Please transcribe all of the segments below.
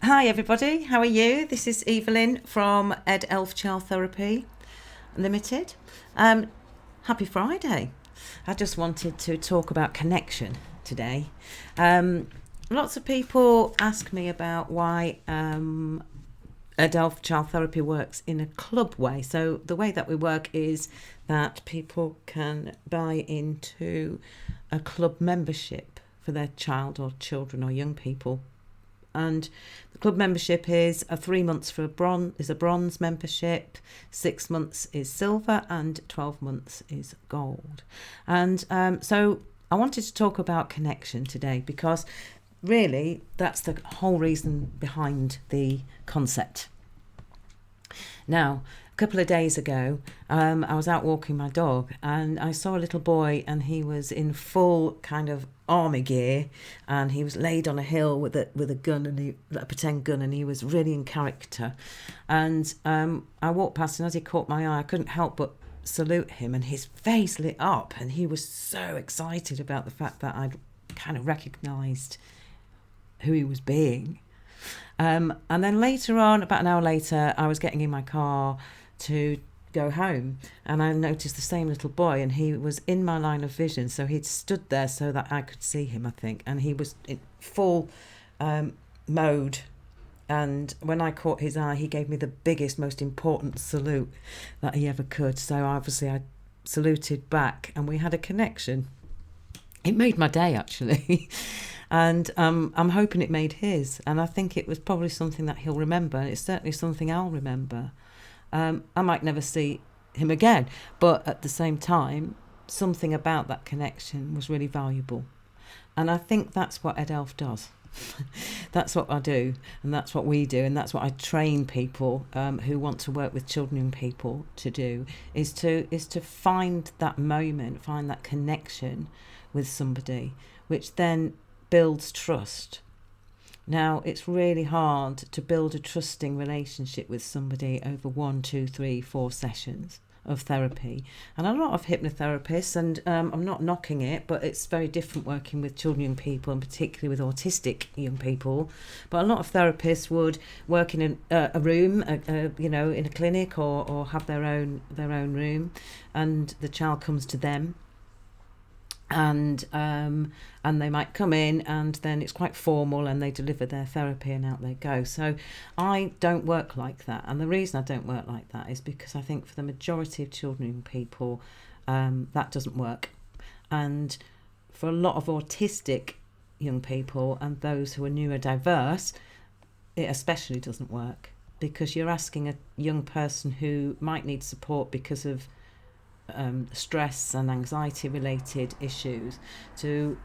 Hi everybody, how are you? This is Evalynne from Ed Elf Child Therapy Limited. Happy Friday. I just wanted to talk about connection today. Lots of people ask me about why Ed Elf Child Therapy works in a club way. So the way that we work is that people can buy into a club membership for their child or children or young people, and the club membership is 3 months for a bronze membership, 6 months is silver, and 12 months is gold. And so I wanted to talk about connection today because really that's the whole reason behind the concept. Now, a couple of days ago, I was out walking my dog and I saw a little boy, and he was in full kind of army gear, and he was laid on a hill with a gun, and a pretend gun, and he was really in character. And I walked past, and as he caught my eye, I couldn't help but salute him, and his face lit up, and he was so excited about the fact that I'd kind of recognised who he was being. And then later on, about an hour later, I was getting in my car to go home, and I noticed the same little boy, and he was in my line of vision, so he'd stood there so that I could see him, I think, and he was in full mode. And when I caught his eye, he gave me the biggest, most important salute that he ever could. So obviously I saluted back, and we had a connection. It made my day, actually. And I'm hoping it made his, and I think it was probably something that he'll remember. It's certainly something I'll remember. I might never see him again, but at the same time, something about that connection was really valuable. And I think that's what Ed Elf does. That's what I do, and that's what we do, and that's what I train people who want to work with children and people to do, is to find that moment, find that connection with somebody, which then builds trust. Now, it's really hard to build a trusting relationship with somebody over 1, 2, 3, 4 sessions of therapy. And a lot of hypnotherapists, and I'm not knocking it, but it's very different working with children and young people, and particularly with autistic young people. But a lot of therapists would work in a room, in a clinic, or have their own room, and the child comes to them. And they might come in, and then it's quite formal, and they deliver their therapy and out they go. So I don't work like that, and the reason I don't work like that is because I think for the majority of children and people that doesn't work. And for a lot of autistic young people and those who are neurodiverse, it especially doesn't work, because you're asking a young person who might need support because of stress and anxiety related issues to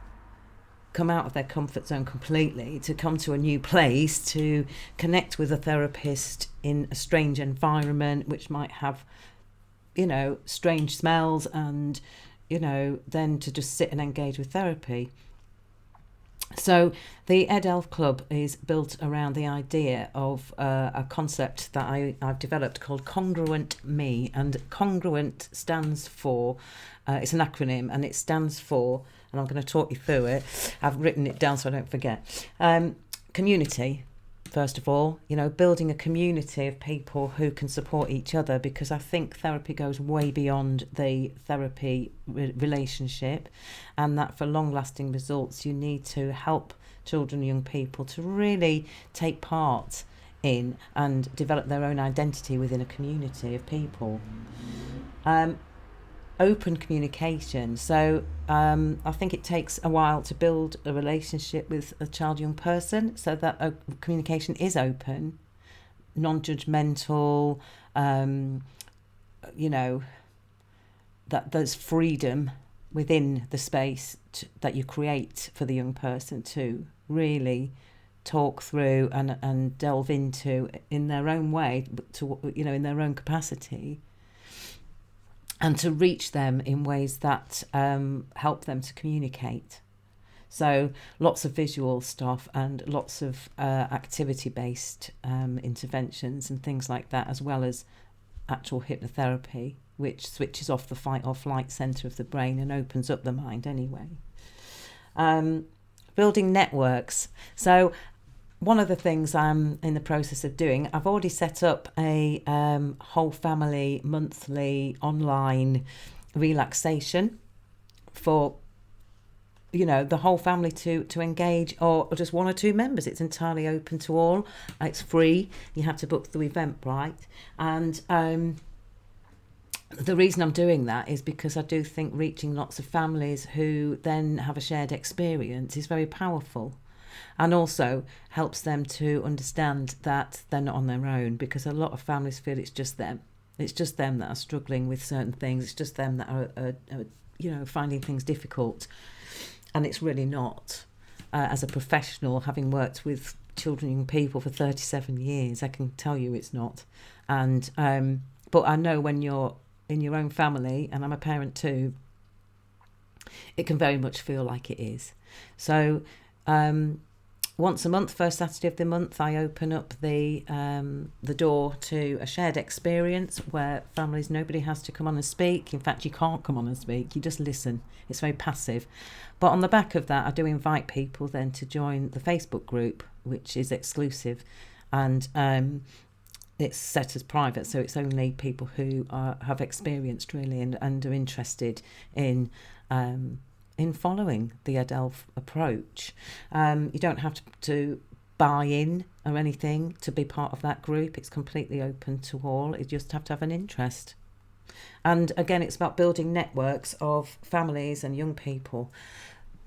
come out of their comfort zone completely, to come to a new place, to connect with a therapist in a strange environment which might have strange smells, and then to just sit and engage with therapy. So the Ed Elf Club is built around the idea of a concept that I've developed called CONGRUENT Me. And CONGRUENT stands for, it's an acronym, and it stands for, and I'm going to talk you through it. I've written it down so I don't forget. Community. First of all, building a community of people who can support each other, because I think therapy goes way beyond the therapy relationship, and that for long-lasting results, you need to help children and young people to really take part in and develop their own identity within a community of people. Open communication. So I think it takes a while to build a relationship with a child, young person, so that communication is open, non-judgmental, that there's freedom within the space that you create for the young person to really talk through and delve into in their own way, in their own capacity, and to reach them in ways that help them to communicate. So lots of visual stuff and lots of activity-based interventions and things like that, as well as actual hypnotherapy, which switches off the fight or flight centre of the brain and opens up the mind anyway. Building networks. So one of the things I'm in the process of doing, I've already set up a whole family monthly online relaxation for the whole family to engage, or just one or two members. It's entirely open to all. It's free. You have to book the Eventbrite. And the reason I'm doing that is because I do think reaching lots of families who then have a shared experience is very powerful, and also helps them to understand that they're not on their own, because a lot of families feel it's just them. It's just them that are struggling with certain things. It's just them that are finding things difficult. And it's really not. As a professional, having worked with children and young people for 37 years, I can tell you it's not. And but I know when you're in your own family, and I'm a parent too, it can very much feel like it is. So once a month, first Saturday of the month, I open up the door to a shared experience where families, nobody has to come on and speak. In fact, you can't come on and speak. You just listen. It's very passive. But on the back of that, I do invite people then to join the Facebook group, which is exclusive, and it's set as private, so it's only people who have experienced really and are interested in following the EdElf approach. You don't have to buy in or anything to be part of that group. It's completely open to all. You just have to have an interest. And again, it's about building networks of families and young people.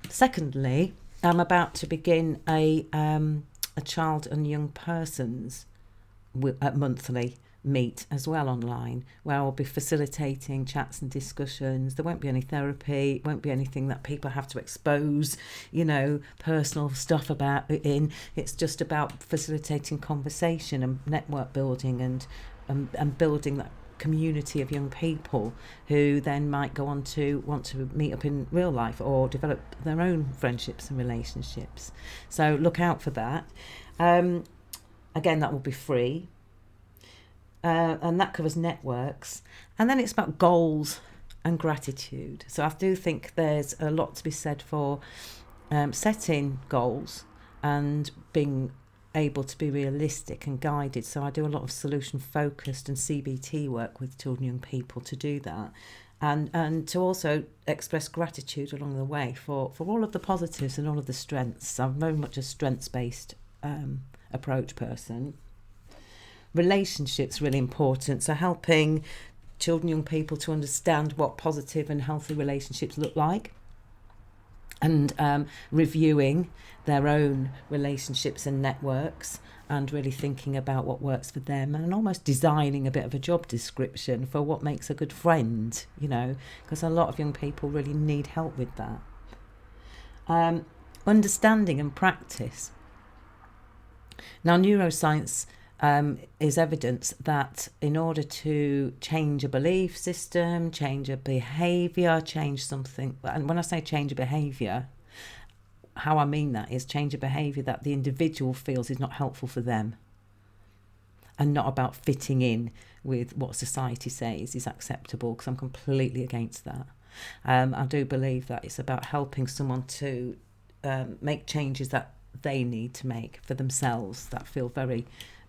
Secondly, I'm about to begin a child and young persons monthly meet as well online, where I'll be facilitating chats and discussions. There won't be any therapy, it won't be anything that people have to expose, personal stuff about it in. It's just about facilitating conversation and network building and building that community of young people who then might go on to want to meet up in real life or develop their own friendships and relationships. So look out for that. Again, that will be free. And that covers networks. And then it's about goals and gratitude. So I do think there's a lot to be said for setting goals and being able to be realistic and guided. So I do a lot of solution focused and CBT work with children and young people to do that, and to also express gratitude along the way for all of the positives and all of the strengths. I'm very much a strengths based approach person. Relationships really important, so helping children, young people to understand what positive and healthy relationships look like, and reviewing their own relationships and networks, and really thinking about what works for them, and almost designing a bit of a job description for what makes a good friend, because a lot of young people really need help with that. Understanding and practice. Now, neuroscience is evidence that in order to change a belief system, change a behaviour, change something, and when I say change a behaviour, how I mean that is change a behaviour that the individual feels is not helpful for them, and not about fitting in with what society says is acceptable, because I'm completely against that. I do believe that it's about helping someone to make changes that they need to make for themselves that feel very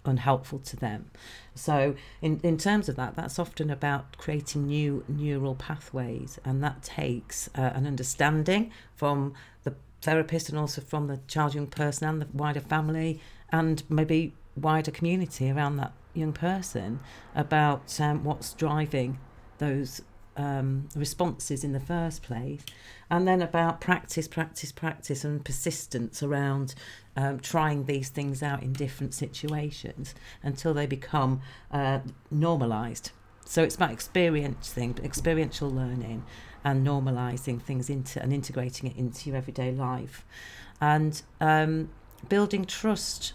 unhelpful to them. So in terms of that, that's often about creating new neural pathways, and that takes an understanding from the therapist and also from the child young person and the wider family and maybe wider community around that young person about what's driving those responses in the first place, and then about practice and persistence around trying these things out in different situations until they become normalised. So it's about experiential learning and normalising things into and integrating it into your everyday life, and building trust.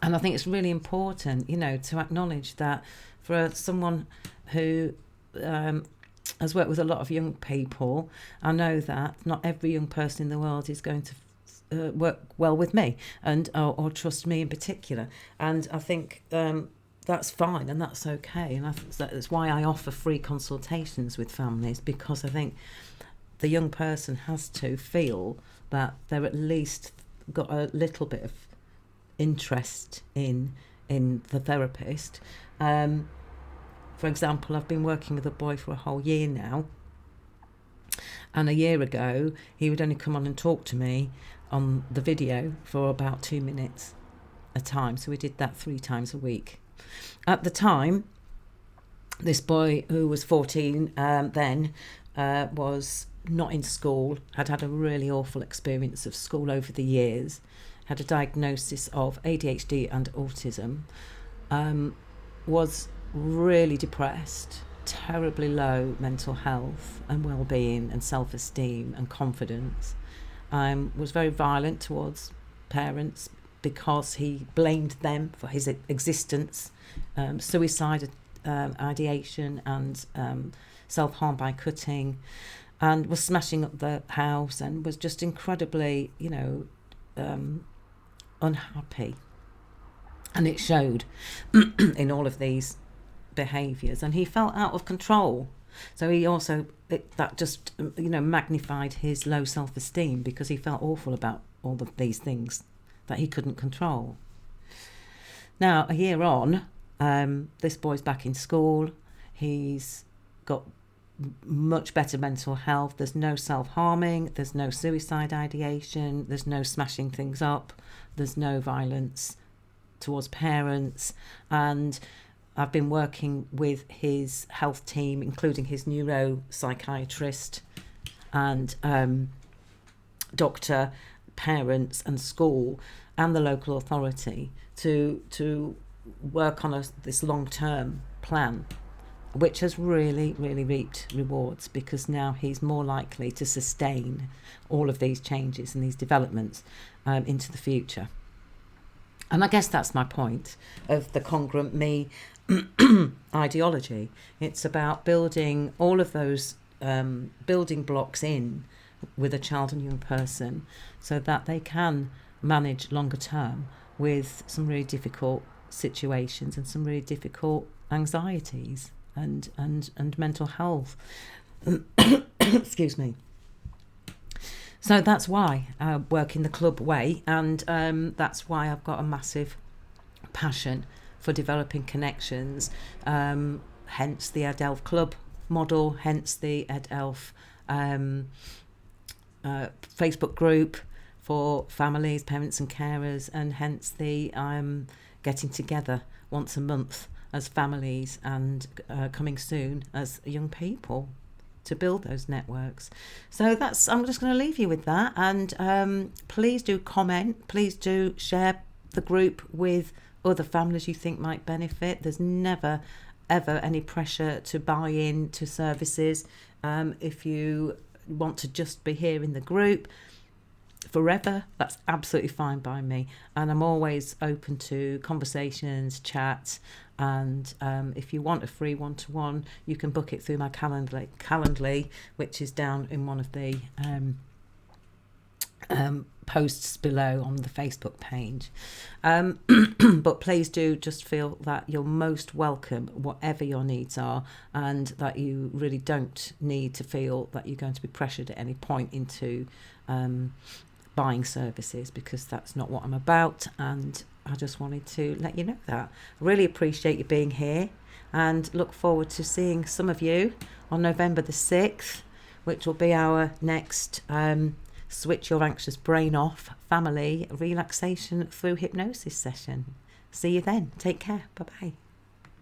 And I think it's really important, to acknowledge that for someone who has worked with a lot of young people, I know that not every young person in the world is going to work well with me and or trust me in particular. And I think that's fine and that's okay. And that's why I offer free consultations with families, because I think the young person has to feel that they're at least got a little bit of interest in the therapist. For example, I've been working with a boy for a whole year now, and a year ago he would only come on and talk to me on the video for about 2 minutes a time, so we did that 3 times a week. At the time, this boy, who was 14 then, was not in school, had a really awful experience of school over the years, had a diagnosis of ADHD and autism, was really depressed, terribly low mental health and well-being and self-esteem and confidence, was very violent towards parents because he blamed them for his existence, suicide ideation and self-harm by cutting, and was smashing up the house and was just incredibly, unhappy. And it showed in all of these behaviours, and he felt out of control. So he also, that just, magnified his low self-esteem, because he felt awful about all of these things that he couldn't control. Now, a year on, this boy's back in school. He's got much better mental health. There's no self-harming. There's no suicide ideation. There's no smashing things up. There's no violence towards parents. And I've been working with his health team, including his neuropsychiatrist and doctor, parents and school and the local authority to work on this long-term plan, which has really, really reaped rewards, because now he's more likely to sustain all of these changes and these developments into the future. And I guess that's my point of the congruent me ideology. It's about building all of those building blocks in with a child and young person so that they can manage longer term with some really difficult situations and some really difficult anxieties and mental health. Excuse me. So that's why I work in the club way, and that's why I've got a massive passion for developing connections, hence the EdElf Club model, hence the EdElf Facebook group for families, parents and carers, and hence the getting together once a month as families and coming soon as young people to build those networks. So I'm just going to leave you with that, and please do comment, please do share the group with other families you think might benefit. There's never ever any pressure to buy in to services. If you want to just be here in the group forever, that's absolutely fine by me, and I'm always open to conversations, chats, and if you want a free one-to-one, you can book it through my Calendly, which is down in one of the posts below on the Facebook page. But please do just feel that you're most welcome, whatever your needs are, and that you really don't need to feel that you're going to be pressured at any point into buying services, because that's not what I'm about, and I just wanted to let you know that. I really appreciate you being here, and look forward to seeing some of you on November the 6th, which will be our next Switch Your Anxious Brain Off family relaxation through hypnosis session. See you then. Take care. Bye-bye.